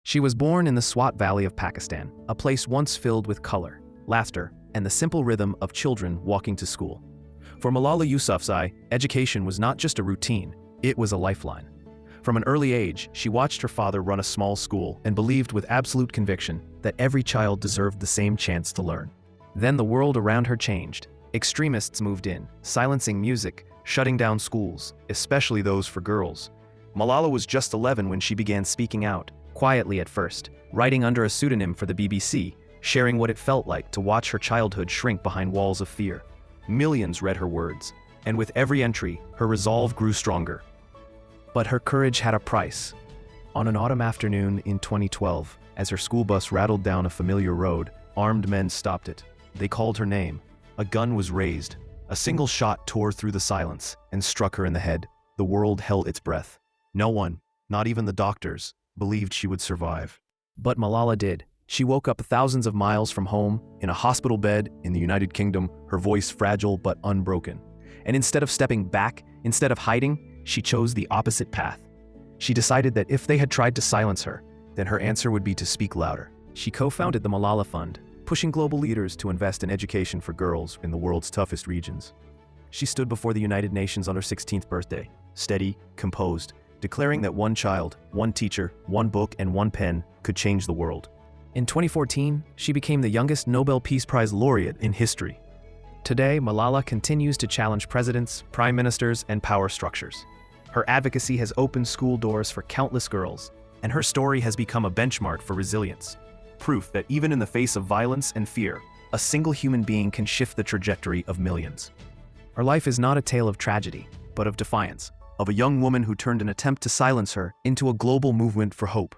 She was born in the Swat Valley of Pakistan, a place once filled with color, laughter, and the simple rhythm of children walking to school. For Malala Yousafzai, education was not just a routine, it was a lifeline. From an early age, she watched her father run a small school and believed with absolute conviction that every child deserved the same chance to learn. Then the world around her changed. Extremists moved in, silencing music, shutting down schools, especially those for girls. Malala was just 11 when she began speaking out, quietly at first, writing under a pseudonym for the BBC, sharing what it felt like to watch her childhood shrink behind walls of fear. Millions read her words, and with every entry, her resolve grew stronger. But her courage had a price. On an autumn afternoon in 2012, as her school bus rattled down a familiar road, armed men stopped it. They called her name. A gun was raised. A single shot tore through the silence and struck her in the head. The world held its breath. No one, not even the doctors, believed she would survive. But Malala did. She woke up thousands of miles from home, in a hospital bed in the United Kingdom, her voice fragile but unbroken. And instead of stepping back, instead of hiding, she chose the opposite path. She decided that if they had tried to silence her, then her answer would be to speak louder. She co-founded the Malala Fund, pushing global leaders to invest in education for girls in the world's toughest regions. She stood before the United Nations on her 16th birthday, steady, composed, declaring that one child, one teacher, one book, and one pen could change the world. In 2014, she became the youngest Nobel Peace Prize laureate in history. Today, Malala continues to challenge presidents, prime ministers, and power structures. Her advocacy has opened school doors for countless girls, and her story has become a benchmark for resilience. Proof that even in the face of violence and fear, a single human being can shift the trajectory of millions. Her life is not a tale of tragedy, but of defiance, of a young woman who turned an attempt to silence her into a global movement for hope.